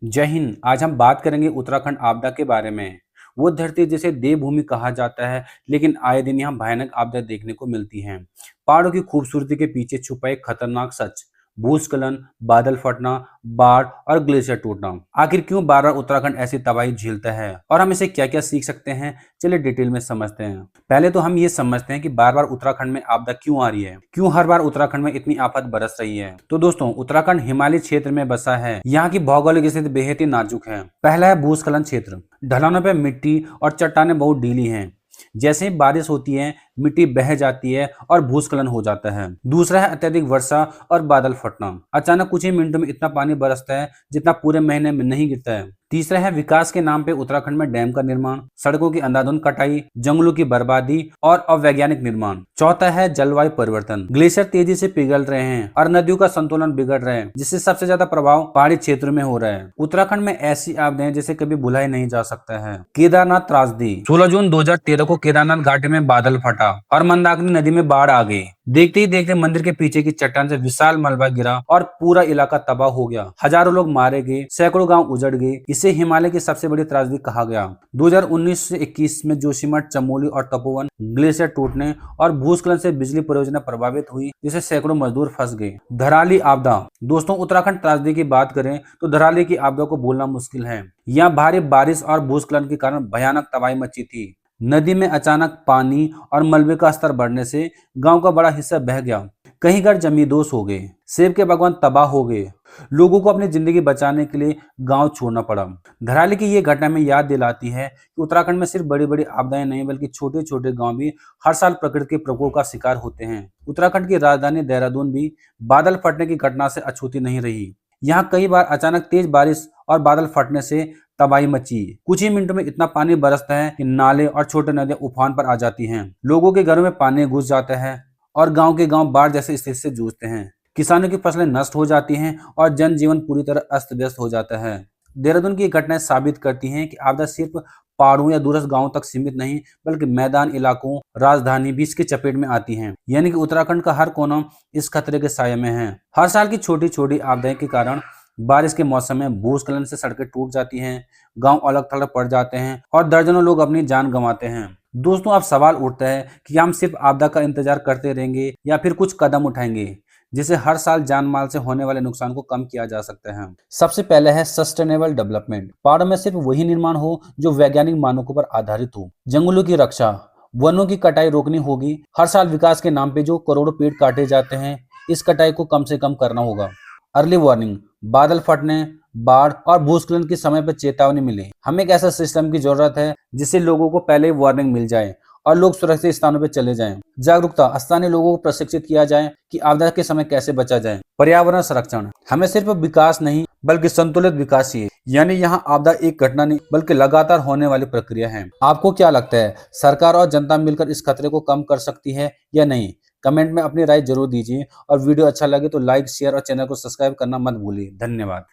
जय हिंद। आज हम बात करेंगे उत्तराखंड आपदा के बारे में। वो धरती जिसे देवभूमि कहा जाता है, लेकिन आए दिन यहाँ भयानक आपदा देखने को मिलती हैं। पहाड़ों की खूबसूरती के पीछे छुपा एक खतरनाक सच, भूस्खलन, बादल फटना, बाढ़ और ग्लेशियर टूटना। आखिर क्यों बार बार उत्तराखंड ऐसी तबाही झेलता है और हम इसे क्या क्या सीख सकते हैं, चलिए डिटेल में समझते हैं। पहले तो हम ये समझते हैं कि बार बार उत्तराखंड में आपदा क्यों आ रही है, क्यों हर बार उत्तराखंड में इतनी आफत बरस रही है। तो दोस्तों, उत्तराखंड हिमालय क्षेत्र में बसा है। यहाँ की भौगोलिक स्थिति बेहद ही नाजुक है। पहला है भूस्खलन क्षेत्र। ढलानों पर मिट्टी और चट्टानें बहुत ढीली हैं। जैसे ही बारिश होती है, मिट्टी बह जाती है और भूस्खलन हो जाता है। दूसरा है अत्यधिक वर्षा और बादल फटना। अचानक कुछ ही मिनटों में इतना पानी बरसता है जितना पूरे महीने में नहीं गिरता है। तीसरा है विकास के नाम पे उत्तराखंड में डैम का निर्माण, सड़कों की अंधाधुंध कटाई, जंगलों की बर्बादी और अवैज्ञानिक निर्माण। चौथा है जलवायु परिवर्तन। ग्लेशियर तेजी से पिघल रहे हैं और नदियों का संतुलन बिगड़ रहा है, जिससे सबसे ज्यादा प्रभाव पहाड़ी क्षेत्र में हो रहा है। उत्तराखंड में ऐसी आपदाएं जिसे कभी भुलाया नहीं जा सकता है। केदारनाथ त्रासदी। 16 जून 2013 को केदारनाथ घाटी में बादल फटा और मंदाकिनी नदी में बाढ़ आ गई। देखते ही देखते मंदिर के पीछे की चट्टान से विशाल मलबा गिरा और पूरा इलाका तबाह हो गया। हजारों लोग मारे गए, सैकड़ों गांव उजड़ गए। इसे हिमालय की सबसे बड़ी त्रासदी कहा गया। 2019 से 21 में जोशीमठ, चमोली और तपोवन ग्लेशियर टूटने और भूस्खलन से बिजली परियोजना प्रभावित हुई, जिससे सैकड़ों मजदूर फंस गए। धराली आपदा। दोस्तों, उत्तराखंड त्रासदी की बात करें तो धराली की आपदा को भूलना मुश्किल है। यहाँ भारी बारिश और भूस्खलन के कारण भयानक तबाही मची थी। नदी में अचानक पानी और मलबे का स्तर बढ़ने से गांव का बड़ा हिस्सा बह गया। कई घर जमींदोज हो गए, सेब के बागान तबाह हो गए। लोगों को अपनी जिंदगी बचाने के लिए गांव छोड़ना पड़ा। धराली की ये घटना में याद दिलाती है कि उत्तराखंड में सिर्फ बड़ी बड़ी आपदाएं नहीं, बल्कि छोटे छोटे गांव भी हर साल प्रकृति के प्रकोप का शिकार होते हैं। उत्तराखंड की राजधानी देहरादून भी बादल फटने की घटना से अछूती नहीं रही। यहाँ कई बार अचानक तेज बारिश और बादल फटने से तबाही मची। कुछ ही मिनटों में इतना पानी बरसता है कि नाले और छोटे नदियां उफान पर आ जाती हैं। लोगों के घरों में पानी घुस जाता है और गांव के गांव बाढ़ जैसी स्थिति से जूझते हैं। किसानों की फसलें नष्ट हो जाती हैं और जनजीवन पूरी तरह अस्त व्यस्त हो जाता है। देहरादून की घटनाएं साबित करती हैं कि आपदा सिर्फ पहाड़ों या दूरस्थ गांवों तक सीमित नहीं, बल्कि मैदान इलाकों, राजधानी भी इसके चपेट में आती हैं। यानी कि उत्तराखंड का हर कोना इस खतरे के साये में है। हर साल की छोटी छोटी आपदाएं के कारण बारिश के मौसम में भूस्खलन से सड़कें टूट जाती हैं, गांव अलग थलग पड़ जाते हैं और दर्जनों लोग अपनी जान गंवाते हैं। दोस्तों, अब सवाल उठता है कि हम सिर्फ आपदा का इंतजार करते रहेंगे या फिर कुछ कदम उठाएंगे जिससे हर साल जान माल से होने वाले नुकसान को कम किया जा सकता है। सबसे पहले है सस्टेनेबल डेवलपमेंट। पहाड़ों में सिर्फ वही निर्माण हो जो वैज्ञानिक मानकों पर आधारित हो। जंगलों की रक्षा, वनों की कटाई रोकनी होगी। हर साल विकास के नाम पे जो करोड़ों पेड़ काटे जाते हैं, इस कटाई को कम से कम करना होगा। अर्ली वार्निंग, बादल फटने, बाढ़ और भूस्खलन के समय पर चेतावनी मिले। हमें एक ऐसा सिस्टम की जरूरत है जिससे लोगों को पहले ही वार्निंग मिल जाए और लोग सुरक्षित स्थानों पर चले जाएं। जागरूकता, स्थानीय लोगों को प्रशिक्षित किया जाए कि आपदा के समय कैसे बचा जाए। पर्यावरण संरक्षण, हमें सिर्फ विकास नहीं बल्कि संतुलित विकास चाहिए। यानी यहाँ आपदा एक घटना नहीं बल्कि लगातार होने वाली प्रक्रिया है। आपको क्या लगता है, सरकार और जनता मिलकर इस खतरे को कम कर सकती है या नहीं? कमेंट में अपनी राय जरूर दीजिए और वीडियो अच्छा लगे तो लाइक, शेयर और चैनल को सब्सक्राइब करना मत भूलिए। धन्यवाद।